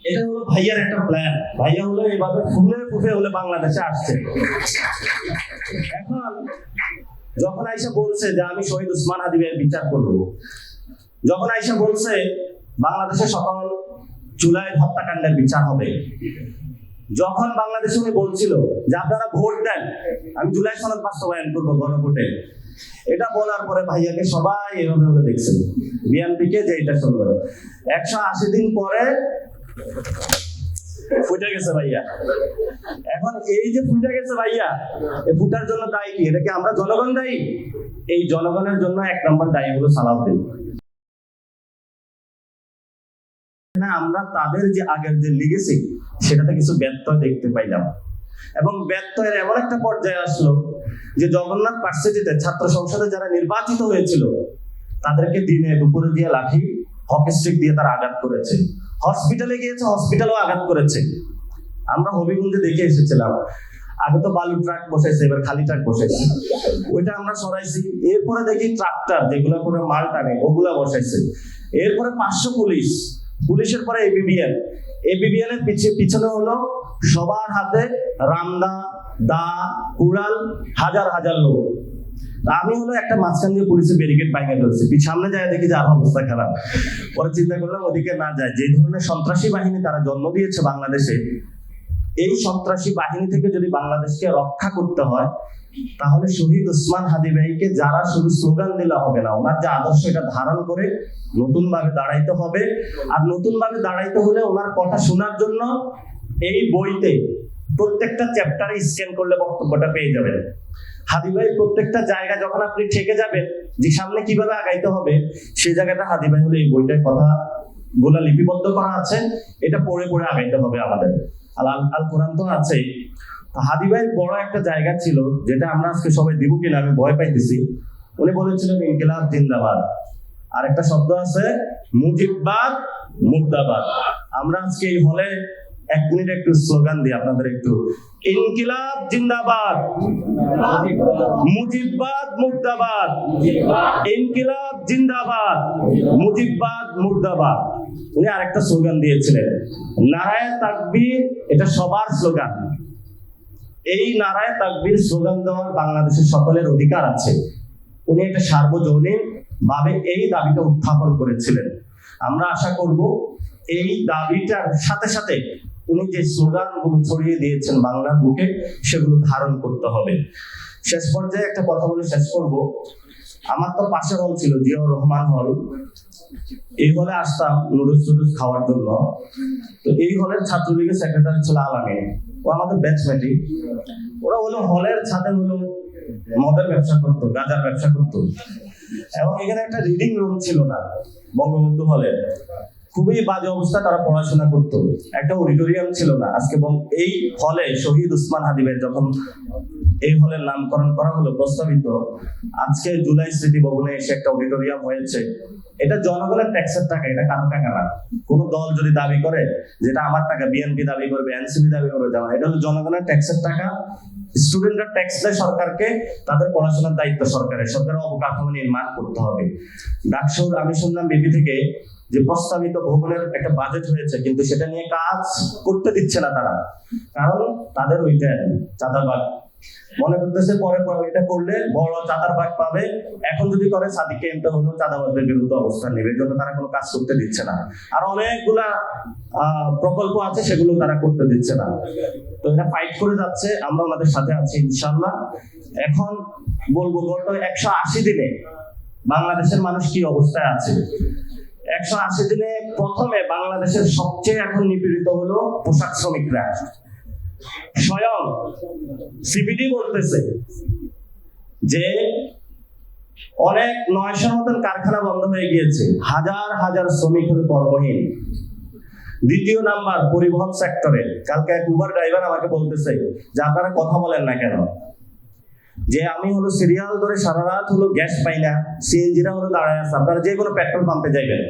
এটা হলো ভাইয়ার একটা প্ল্যান। ভাইয়া হলো এইভাবে ফুলে ফুটে হলে বাংলাদেশে আসছে। এখন যখন আইসা বলছে যে আমি শহীদ ওসমান হাদি ভাইয়ের বিচার করব, যখন আইসা বলছে বাংলাদেশের সকল জুলাই হত্যাকাণ্ডের বিচার হবে, যখন বাংলাদেশে উনি বলছিল যে আপনারা ভোট দেন, আমি জুলাই সনদ বাস্তবায়ন করবো গণভোটে, এটা বলার পরে ভাইয়াকে সবাই এভাবে বলে দেখছে, বিএনপিকে যে এটা সুন্দর 180 দিন পরে ফুটে গেছে ভাইয়া। এখন এই যে ফুটে গেছে ভাইয়া, এই ফুটার জন্য দায়ী কি? এটা কি আমরা জনগণ দায়ী? এই জনগণের জন্য 1 নম্বর দায়ী হলো সালাউদ্দিন। না, আমরা তাদের যে আগের যে লিগেসি সেটাতে কিছু ব্যত্যয় দেখতে পাইলাম, এবং ব্যত্যয়ের এমন একটা পর্যায়ে আসলো যে জগন্নাথ ভার্সিটিতে ছাত্র সংসদে যারা নির্বাচিত হয়েছিল তাদেরকে দিনে দুপুরে দিয়ে লাঠি হকি স্টিক দিয়ে তারা আঘাত করেছে। হসপিটালে গিয়েছে, হসপিটালও আঘাত করেছে। আমরা হবিগঞ্জে দেখে এসেছিলাম, আগে তো বালু ট্রাক বসাইছে, এবার খালি ট্রাক বসাইছে, ওইটা আমরা সরাইছি। এরপরে দেখি ট্রাক্টর যেগুলো করে মাল টানে ওগুলা বসাইছে। এরপরে 500 পুলিশ, পুলিশের পরে এবিবিএন, এবিবিএন এর পিছনে হলো সবার হাতে রামদা, দা, কুড়াল, হাজার হাজার লোক। আমি হলো একটা মাঝখান দিয়ে পুলিশের ব্যারিকেড ভাঙে ফেলছি, সামনে যায় দেখি যে আর অবস্থা খারাপ। পরে চিন্তা করলাম ওদিকে না যায়, যে ধরনের সন্ত্রাসী বাহিনী তারা জন্ম দিয়েছে বাংলাদেশে, এই সন্ত্রাসী বাহিনী থেকে যদি বাংলাদেশকে রক্ষা করতে হয় তাহলে শহীদ ওসমান হাদি ভাইকে যারা শুধু স্লোগান দিলে হবে না, ওনার যে আদর্শ এটা ধারণ করে নতুন ভাবে দাঁড়াইতে হবে। আর নতুন ভাবে দাঁড়াইতে হলে ওনার কথা শোনার জন্য এই বইতে প্রত্যেকটা চ্যাপ্টারে স্ক্যান করলে বক্তব্যটা পেয়ে যাবেন। হাদি ভাই প্রত্যেকটা জায়গা যখন আপনি ঠেকে যাবেন যে সামনে কিভাবে আগাইতে হবে, সেই জায়গাটা হাদি ভাই হলে এই বইটার কথা গুলা লিপিবদ্ধ করা আছে, এটা পড়ে পড়ে আগাইতে হবে আমাদের। আল কোরআন তো আছেই। হাদি ভাইয়ের বড় একটা জায়গা ছিল যেটা আমরা আজকে সবাই দিব কিনা আমি ভয় পাইতেছি। উনি বলেছিলেন ইনকিলাব জিন্দাবাদ, আর একটা শব্দ আছে মুজিববাদ মুর্দাবাদ। আমরা আজকে এই হলে 1 মিনিট একটু স্লোগান দিই আপনাদের, একটু ইনকিলাব জিন্দাবাদ, মুজিববাদ মুর্দাবাদ, ইনকিলাব জিন্দাবাদ, মুজিববাদ মুর্দাবাদ। উনি আরেকটা স্লোগান দিয়েছিলেন নারায়ে তাকবীর, এটা সবার স্লোগান। এই নারায়ে তাকবীর স্লোগান দেওয়ার বাংলাদেশের সকলের অধিকার আছে। উনি একটা সার্বজনীন ভাবে এই দাবিটা উত্থাপন করেছিলেন। আমরা আশা করব এই দাবিটার সাথে সাথে উনি যে স্লোগানগুলো ছড়িয়ে দিয়েছেন বাংলার বুকে, সেগুলো ধারণ করতে হবে। শেষ পর্যায়ে একটা কথা বলে শেষ করব। আমার তো পাশে হল ছিল জিয়াউর রহমান হল, এই হলে আসতাম নুডলস টুডলস খাওয়ার জন্য। তো এই হলের ছাত্রলীগের সেক্রেটারি ছিল আলামিন, ও আমাদের ব্যাচমেটই। ওরা হলো হলের ছাদে হলো মদের ব্যবসা করতো, গাঁজার ব্যবসা করতো, এবং এখানে একটা রিডিং রুম ছিল না বঙ্গবন্ধু হলে, খুবই বাজে অবস্থা, তারা পড়াশোনা করতো। একটা অডিটোরিয়াম ছিল না আজকে। এবং এই হলে শহীদ ওসমান হাদি ভাইয়ের যখন এই হলের নামকরণ করা হলো প্রস্তাবিত, আজকে জুলাই স্মৃতি ভবনে এসে একটা অডিটোরিয়াম হয়েছে, এটা জনগণের ট্যাক্সের টাকা, এটা কারো টাকা না। কোন দল যদি দাবি করে যেটা আমার টাকা, বিএনপি দাবি করবে, এনসিপি দাবি করবে, জামা, এটা হলো জনগণের ট্যাক্সের টাকা। স্টুডেন্টরা ট্যাক্স দেয় সরকারকে, তাদের পড়াশোনার দায়িত্ব সরকারের। সরকারের অবকাঠামো নির্মাণ করতে হবে। ডাকসুর আমি শুনলাম বিপি থেকে যে প্রস্তাবিত ভবনের একটা বাজেট হয়েছে, কিন্তু সেটা নিয়ে কাজ করতে দিচ্ছে না তারা, কারণ তাদের ওইটা চাঁদাবাগ মনে করতেছে, পরে পরে এটা করলে বড় চাঁদার ভাগ পাবে। এখন যদি করে সাদিক কেমটা হলো চাঁদাবাজদের বিরুদ্ধে অবস্থান নেবে, এই জন্য তারা কোনো কাজ করতে দিচ্ছে না। আর অনেকগুলা প্রকল্প আছে সেগুলো তারা করতে দিচ্ছে না। তো এটা ফাইট করে যাচ্ছে, আমরা ওনাদের সাথে আছি ইনশাল্লাহ। এখন বলবো গত 180 দিনে বাংলাদেশের মানুষ কি অবস্থায় আছে। 180 দিনে প্রথমে বাংলাদেশের সবচেয়ে এখন নিপীড়িত হলো পোশাক শ্রমিকরা। স্বয়ং সিপিডি বলতেছে যে অনেক 900 মতন কারখানা বন্ধ হয়ে গিয়েছে, হাজার হাজার শ্রমিক হলো কর্মহীন। দ্বিতীয় নাম্বার পরিবহন সেক্টরে, কালকে এক উবার ড্রাইভার আমাকে বলতেছে যে আপনারা কথা বলেন না কেন, যে আমি হলো সিরিয়াল ধরে সারা রাত হলো গ্যাস পাই না, সিএনজিরা হলো দাঁড়ায় আছে, আপনারা যে কোনো পেট্রোল পাম্পে যাইবেন,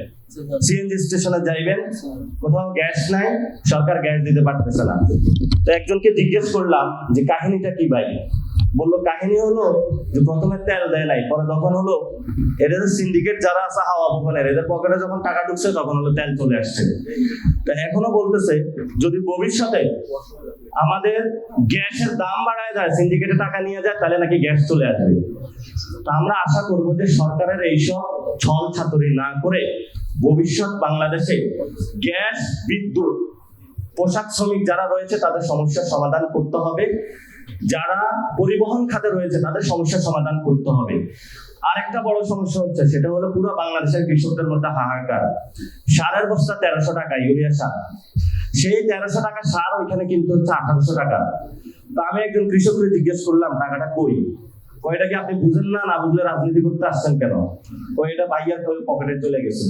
সিএনজি স্টেশনে যাইবেন, কোথাও গ্যাস নাই, সরকার গ্যাস দিতে পারতেছে না। তো একজনকে জিজ্ঞেস করলাম যে কাহিনীটা কি ভাই, বললো কাহিনী হলো যে প্রথমে তেল দেয় নাই, পরে যখন হলো এদের সিন্ডিকেট যারা আছে হাওয়া ভবনের, এদের পকেটে যখন টাকা ঢুকছে তখন হলো তেল চলে আসছে। তো এখনো বলতেছে যদি ভবিষ্যতে আমাদের গ্যাসের দাম বাড়ায় যায়, সিন্ডিকেটে টাকা নিয়ে যায়, তাহলে নাকি গ্যাস চলে আসবে। তো আমরা আশা করবো যে সরকারের এইসব ছল ছাতুরি না করে ভবিষ্যৎ বাংলাদেশে গ্যাস, বিদ্যুৎ, পোশাক শ্রমিক যারা রয়েছে তাদের সমস্যার সমাধান করতে হবে, যারা পরিবহন খাতে রয়েছে তাদের সমস্যার সমাধান করতে হবে। আরেকটা বড় সমস্যা হচ্ছে সেটা হলো পুরো বাংলাদেশের কৃষকদের মধ্যে হাহাকার। সারের বস্তা 1300 টাকা, ইউরিয়া সার, সেই 1300 টাকা সার ওইখানে কিন্তু হচ্ছে 1800 টাকা। তো আমি একজন কৃষককে জিজ্ঞেস করলাম টাকাটা কই, কয়টা কি আপনি বুঝেন না, না বুঝলে রাজনীতি করতে আসছেন কেন? এটা ভাইয়ার পকেটে চলে গেছে।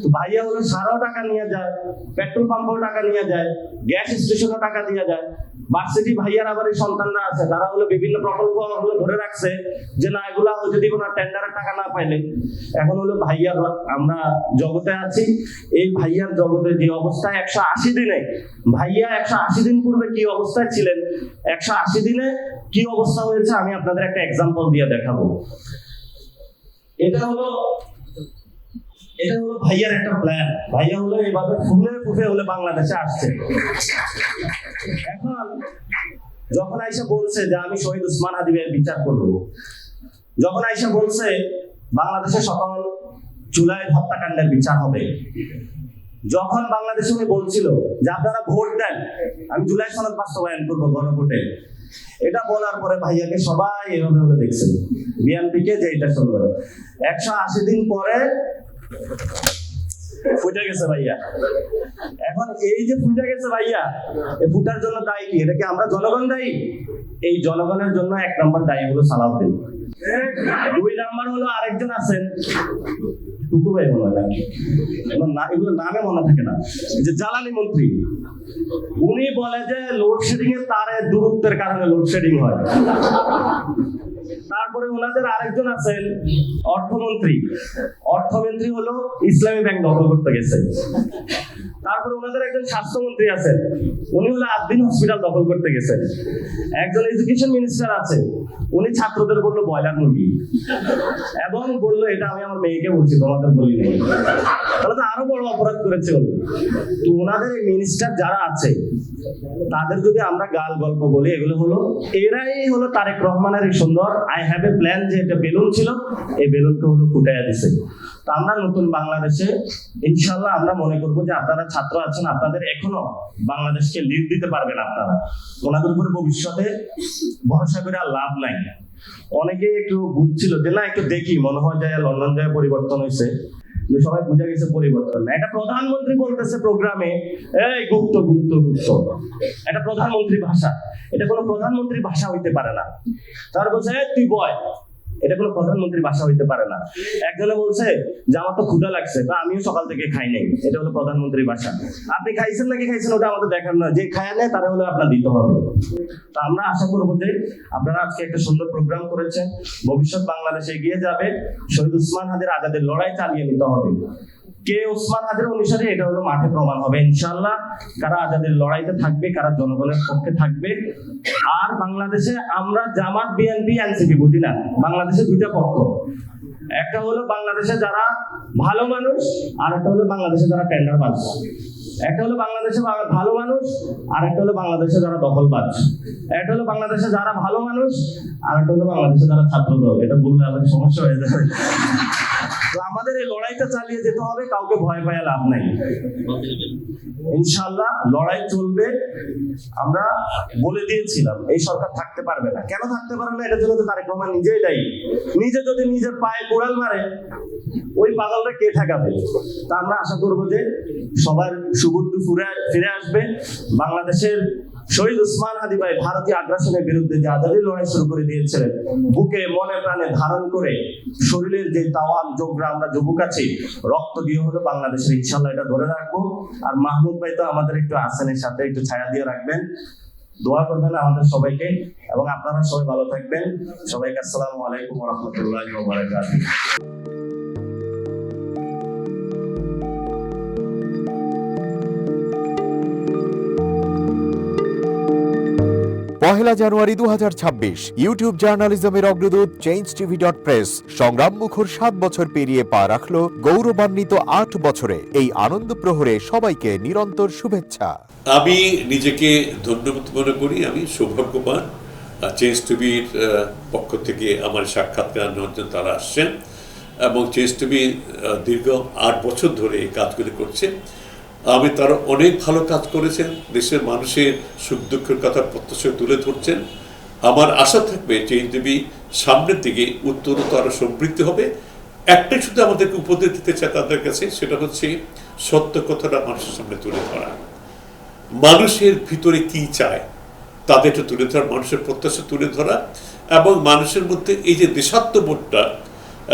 তো ভাইয়া হলো সারাও টাকা নিয়ে যায়, পেট্রোল পাম্পেও টাকা নিয়ে যায়, গ্যাস স্টেশনও টাকা দিয়ে যায়। ভার্সিটি ভাইয়ার আবার এই সন্তানরা আছে, তারা হলো বিভিন্ন প্রকল্প হলো ধরে রাখছে যে না এগুলা যদি কোনো টেন্ডারের টাকা না পাইলে। এখন হলো ভাইয়ার আমরা জগতে আছি, এই ভাইয়ার জগতে যে অবস্থায় 180 দিনে, ভাইয়া 180 দিন পূর্বে কি অবস্থায় ছিলেন, 180 দিনে কি অবস্থা হয়েছে আমি আপনাদের একটা এক্সাম্পল দিয়ে দেখাবো। এটা হলো ভাইয়ার একটা প্ল্যান। ভাইয়া হলো এইভাবে ফুলে ফুটে হলে বাংলাদেশে আসছে। এখন যখন আইসা বলছে যে আমি শহীদ ওসমান হাদি ভাইয়ের বিচার করব, যখন আইসা বলছে বাংলাদেশের সকল জুলাই হত্যাকাণ্ডের বিচার হবে, যখন বাংলাদেশে উনি বলছিল যে আপনারা ভোট দেন, আমি জুলাই সনদ বাস্তবায়ন করবো গণভোটে, এটা বলার পরে ভাইয়াকে সবাই এভাবে বলে দেখছে, বিএনপিকে যে এটা সুন্দর। 180 দিন পরে ফুটে গেছে ভাইয়া। এখন এই যে ফুটে গেছে ভাইয়া, এই ফুটার জন্য দায়ী কি? এটা কি আমরা জনগণ দায়ী? এই জনগণের জন্য 1 নম্বর দায়ী হলো সালাউদ্দিন। 2 নম্বর হলো আরেকজন আছেন, টুকু ভাই মনে হয় না, এগুলো নামে মনে থাকে না, যে জ্বালানি মন্ত্রী। উনি বলে যে লোডশেডিং এর তারের দূরত্বের কারণে লোডশেডিং হয়। তারপরে ওনাদের আরেকজন আছেন অর্থমন্ত্রী, অর্থমন্ত্রী হলো ইসলামী ব্যাংক দখল করতে গেছে। তারপরে ওনাদের একজন স্বাস্থ্যমন্ত্রী আছেন, উনি হলো আদ্দিন হসপিটাল দখল করতে গেছেন। একজন এডুকেশন মিনিস্টার আছে, উনি ছাত্রদের বললো ব্রয়লার মুরগি, এবং বললো এটা আমি আমার মেয়েকে বলছি, তোমাদের বলি নাই। তাহলে তো আরো বড় অপরাধ করেছে উনি। তো ওনাদের এই মিনিস্টার যারা আছে তাদের যদি আমরা গাল গল্প বলি, এগুলো হলো এরাই হলো তারেক রহমানের এই সুন্দর আই হ্যাভ এ প্ল্যান, যে এটা বেলুন ছিল, এই বেলুনকে হলো ফুটাইয়া দিছে। তো আমরা নতুন বাংলাদেশে ইনশাল্লাহ আমরা মনে করবো যে আপনারা ছাত্র আছেন, আপনাদের এখনো বাংলাদেশকে লিড দিতে পারবেন আপনারা। ওনাদের উপরে ভবিষ্যতে ভরসা করে আর লাভ নাই। অনেকে একটু বুঝছিল যে না একটু দেখি, মনে হয় যায় লন্ডন যায় পরিবর্তন হয়েছে, সবাই বুঝে গেছে পরিবর্তন না। এটা প্রধানমন্ত্রী বলতেছে প্রোগ্রামে, এই গুপ্ত গুপ্ত গুপ্ত, এটা প্রধানমন্ত্রী ভাষা, এটা কোনো প্রধানমন্ত্রী ভাষা হইতে পারে না। তার বলছে তুই বয়, এটা কোনো প্রধানমন্ত্রী ভাষা হইতে পারে না। একজনে বলছে যে আমার তো ক্ষুধা লাগছে, বা আমিও সকাল থেকে খাই নাই, এটা হলো প্রধানমন্ত্রী ভাষা। আপনি খাইছেন নাকি খাইছেন ওটা আমাদের দেখার নয়, যে খায় নেয় তারা হলো আপনার দিতে হবে। তো আমরা আশা করবো যে আপনারা আজকে একটা সুন্দর প্রোগ্রাম করেছেন, ভবিষ্যৎ বাংলাদেশে এগিয়ে যাবে। শহীদ ওসমান হাদির আজাদের লড়াই চালিয়ে নিতে হবে। কে ওসমান হাদির অনুসারী এটা হলো মাঠে প্রমাণ হবে ইনশাআল্লাহ, কারা আজাদের লড়াইতে থাকবে, কারা জনগণের পক্ষে থাকবে। আর বাংলাদেশে আমরা জামাত, বিএনপি, এনসিপি বুঝি না, বাংলাদেশে 2টা পক্ষ। একটা হলো বাংলাদেশে যারা ভালো মানুষ, আর একটা হলো বাংলাদেশে যারা টেন্ডারবাজ। একটা হলো বাংলাদেশে ভালো মানুষ, আর একটা হলো বাংলাদেশে যারা দখলবাজ। একটা হলো বাংলাদেশে যারা ভালো মানুষ, আর একটা হলো বাংলাদেশে যারা ছাত্রদল। এটা বললে আমাদের সমস্যা হয়ে যাবে। তো আমাদের এই লড়াইটা চালিয়ে যেতে হবে, কাউকে ভয় পাওয়া লাভ নাই। ইনশাআল্লাহ লড়াই চলবে। আমরা বলে দিয়েছিলাম এই সরকার থাকতে পারবে না। কেন থাকতে পারবে না? এটার জন্য তো তারেক রহমান নিজেই দায়ী। নিজে যদি নিজের পায়ে কোড়াল মারে, ওই পাগলটা কে ঠেকাবে? তা আমরা আশা করবো যে সবার সুবুদ্ধি ফিরে আসবে। বাংলাদেশের শহীদ ওসমান হাদি ভাই ভারতীয় আগ্রাসনের বিরুদ্ধে যে আজাদির লড়াই শুরু করে দিয়েছিলেন, বুকে মনে প্রাণে ধারণ করে শরীরের যে তাওয়ান যোগরা আমরা যুবক আছি, রক্ত দিয়ে হলো বাংলাদেশের, ইনশাআল্লাহ এটা ধরে রাখবো। আর মাহমুদ ভাই তো আমাদের একটু আসেনের সাথে একটু ছায়া দিয়ে রাখবেন, দোয়া করবেন আমাদের সবাইকে, এবং আপনারা সবাই ভালো থাকবেন। সবাইকে আসসালামু আলাইকুম ওয়া রাহমাতুল্লাহি ওয়া বারাকাতুহু। 1 জানুয়ারি 2026 ইউটিউব জার্নালিজমের অগ্রদূত changeTV.press সংগ্রাম মুখর 7 বছর পেরিয়ে পা রাখলো গৌরবান্বিত 8 বছরে। এই আনন্দ প্রহরে সবাইকে নিরন্তর শুভেচ্ছা। আমি নিজেকে ধন্যবাদ মনে করি, আমি সৌভাগ্যবান চেঞ্জ টিভির পক্ষ থেকে আমার সাক্ষাৎকার নেওয়ার জন্য তারা আসছেন এবং চেঞ্জ টিভি দীর্ঘ 8 বছর ধরে এই কাজগুলি করছে। আমি তারা অনেক ভালো কাজ করেছেন, দেশের মানুষের সুখ দুঃখের কথা প্রত্যক্ষ তুলে ধরছেন। আমার আশা থাকবে চেঞ্জ টিভি সামনের দিকে উত্তরোত্তর আরও সমৃদ্ধ হবে। একটাই শুধু আমাদেরকে উপদেশ দিতে চায় তাদের কাছে, সেটা হচ্ছে সত্য কথাটা মানুষের সামনে তুলে ধরা, মানুষের ভিতরে কি চায় তাদেরটা তুলে ধরা, মানুষের প্রত্যাশা তুলে ধরা এবং মানুষের মধ্যে এই যে দেশাত্মবোধটা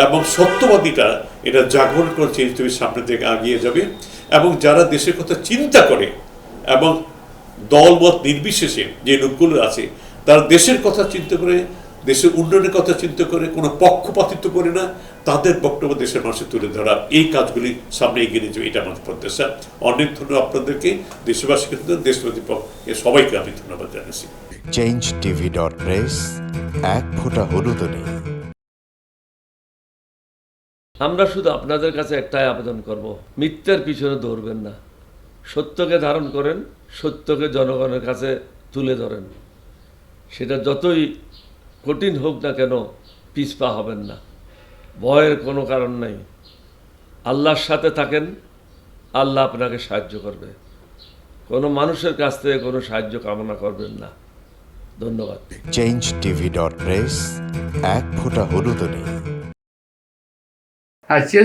এবং সত্যবাদীটা এটা জাগরণ করে চেঞ্জ টিভির সামনের দিকে এগিয়ে যাবে। এবং যারা দেশের কথা চিন্তা করে এবং দলমত নির্বিশেষে যে লোকগুলো আছে তারা দেশের কথা চিন্তা করে, দেশের উন্নয়নের কথা চিন্তা করে, কোনো পক্ষপাতিত্ব করে না, তাদের বক্তব্য দেশের মানুষের তুলে ধরা, এই কাজগুলি সামনে এগিয়ে নিয়ে যাবে, এটা আমাদের প্রত্যাশা। অনেক ধন্যবাদ আপনাদেরকে, দেশবাসীকে, দেশবাসী সবাইকে আমি ধন্যবাদ জানাচ্ছি। changeTV.press এক ফোঁটা হলুদও নেই। আমরা শুধু আপনাদের কাছে একটাই আবেদন করব, মিথ্যার পিছনে দৌড়বেন না, সত্যকে ধারণ করেন, সত্যকে জনগণের কাছে তুলে ধরেন। সেটা যতই কঠিন হোক না কেন পিছপা হবেন না, ভয়ের কোনো কারণ নাই। আল্লাহর সাথে থাকেন, আল্লাহ আপনাকে সাহায্য করবে। কোনো মানুষের কাছ থেকে কোনো সাহায্য কামনা করবেন না। ধন্যবাদ। changeTV.press এক ফোঁটা হলুদও নেই।